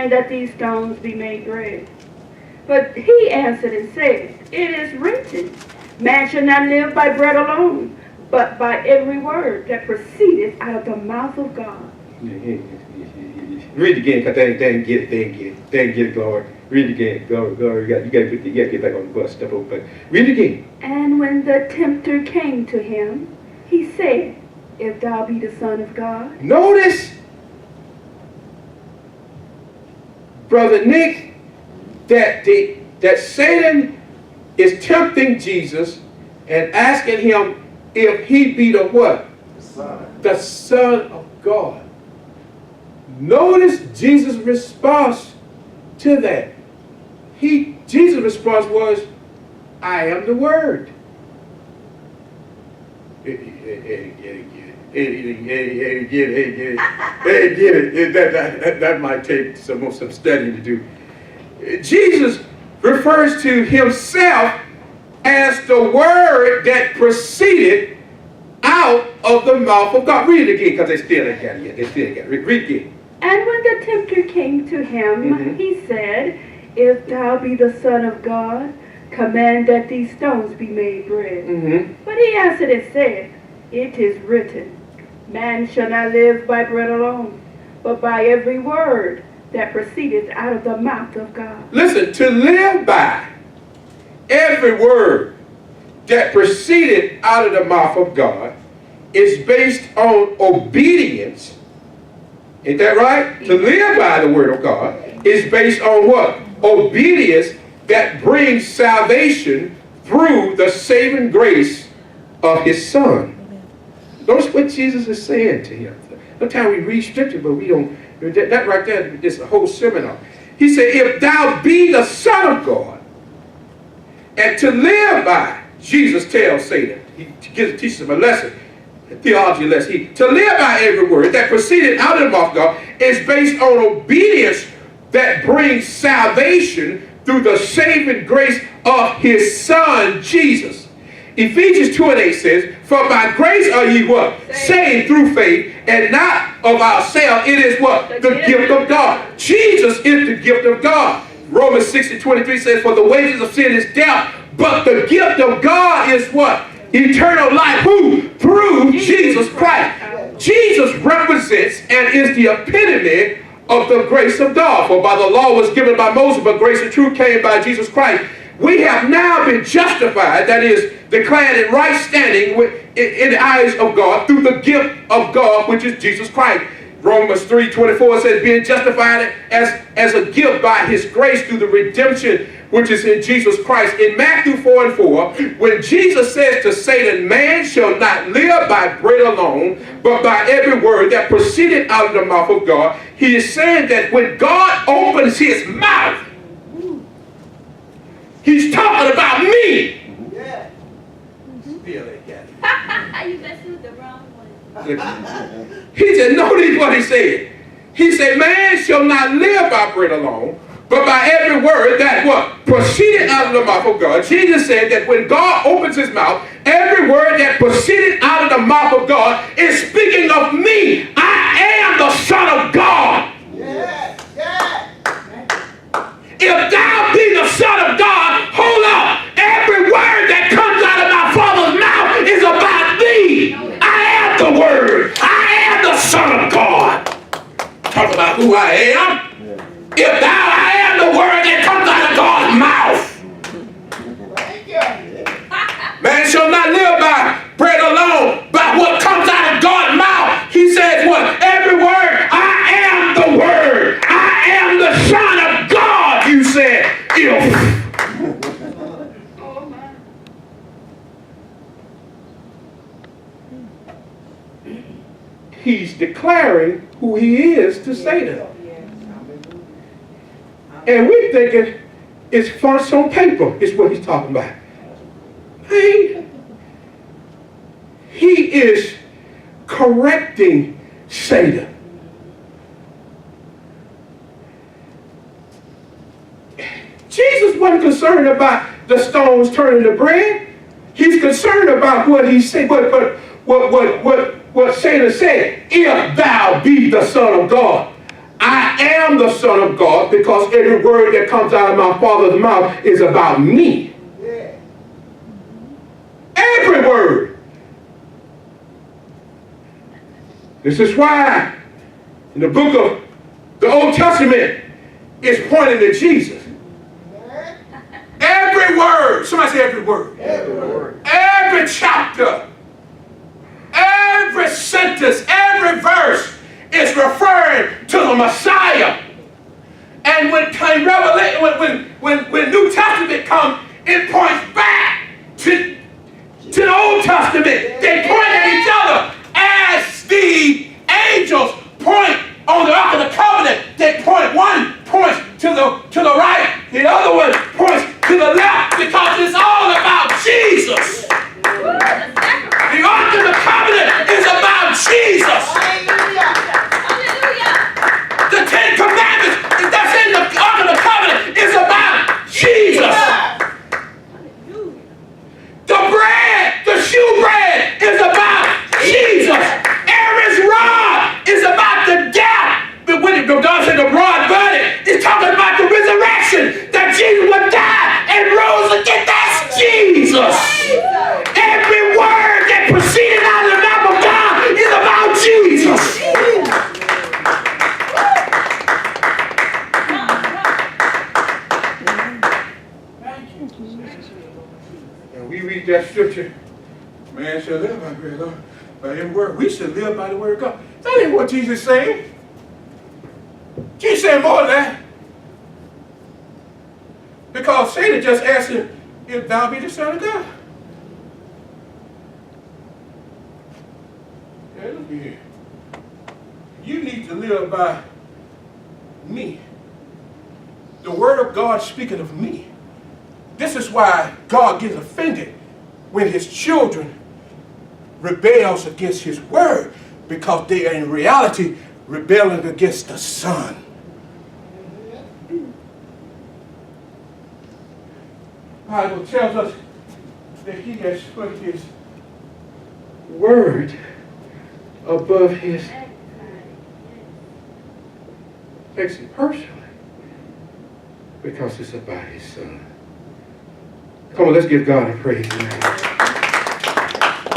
command that these stones be made bread. But he answered and said, It is written, Man shall not live by bread alone, but by every word that proceedeth out of the mouth of God. Read it again, because they didn't get it. They didn't get it, glory. Read it again. Glory. You got to get back on the bus. Step over. But read it again. And when the tempter came to him, he said, If thou be the Son of God. Notice, Brother Nick, that Satan is tempting Jesus and asking him if he be the what? The Son of God. Notice Jesus' response to that. Jesus' response was, I am the Word. Get it. That might take some studying to do. Jesus refers to himself as the Word that proceeded out of the mouth of God. Read it again, because they still ain't got it yet. Read it again. And when the tempter came to him, he said, If thou be the Son of God, command that these stones be made bread. But he answered and said, It is written, Man shall not live by bread alone, but by every word that proceedeth out of the mouth of God. Listen, to live by every word that proceeded out of the mouth of God is based on obedience. Isn't that right? To live by the word of God is based on what? Obedience that brings salvation through the saving grace of his Son. Notice what Jesus is saying to him. Sometimes we read scripture, but we don't. That right there is a whole seminar. He said, if thou be the Son of God, and to live by, Jesus tells Satan, he teaches him a lesson, a theology lesson. To live by every word that proceeded out of the mouth of God is based on obedience that brings salvation through the saving grace of his Son, Jesus. Ephesians 2:8 says, For by grace are ye what? Saved through faith, and not of ourselves. It is what? The gift of God. Jesus is the gift of God. Romans 6:23 says, For the wages of sin is death, but the gift of God is what? Eternal life. Who? Through Jesus Christ. Jesus represents and is the epitome of the grace of God. For by the law was given by Moses, but grace and truth came by Jesus Christ. We have now been justified, that is, declared in right standing in the eyes of God through the gift of God, which is Jesus Christ. Romans 3:24 says, being justified as a gift by his grace through the redemption which is in Jesus Christ. In Matthew 4:4, when Jesus says to Satan, Man shall not live by bread alone, but by every word that proceeded out of the mouth of God, he is saying that when God opens his mouth, he's talking about me. Yeah. Still ain't got it. You messed with the wrong one. He said, notice what he said. He said, man shall not live by bread alone, but by every word that what? Proceeded out of the mouth of God. Jesus said that when God opens his mouth, every word that proceeded out of the mouth of God is speaking of me. I am the Son of God. Yeah. Yeah. If thou be the Son of God, hold on. Every word that comes out of my Father's mouth is about thee. I am the Word. I am the Son of God. Talk about who I am. If thou, I am the word that comes out of God's mouth. Thank you. Man shall not live by bread alone, by what comes out of God's mouth. He says what? Every word, I am the Word. I am the Son of God, you said. Oh, my. He's declaring who he is to Satan. And we thinking it's fonts on paper is what he's talking about. Hey, he is correcting Satan. Jesus wasn't concerned about the stones turning to bread. He's concerned about what he said, what Satan said. If thou be the Son of God, I am the Son of God because every word that comes out of my Father's mouth is about me. Yeah. Every word. This is why in the book of the Old Testament it's pointing to Jesus. Every word. Somebody say every word. Every word. Every chapter. Every sentence. Every verse is referring to the Messiah. And when Revelation, when New Testament comes, it points back to the Old Testament. They point at each other as the angels point on the Ark of the Covenant. They point, one points to the right, the other one points to the left, because it's all about Jesus. The Ark of the Covenant is about Jesus. The Ten Commandments that's in the Ark of the Covenant is about Jesus. The bread, the shoe bread, is about Jesus. Aaron's rod is about the death. But when God said the rod budded, it's talking about the resurrection, that Jesus would die and rose again. That's Jesus. Every word that proceeded out of the mouth of God is about Jesus. And we read that scripture, man shall live by bread, Lord, by every word. We should live by the word of God. That ain't what Jesus is saying. Jesus saying more than that. Because Satan just asked him, if thou be the Son of God. Yeah, look here. You need to live by me. The word of God speaking of me. This is why God gets offended when his children rebels against his word, because they are in reality rebelling against the Son. The Bible tells us that he has put his word above his. Takes it personally because it's about his Son. Come on, let's give God a praise tonight.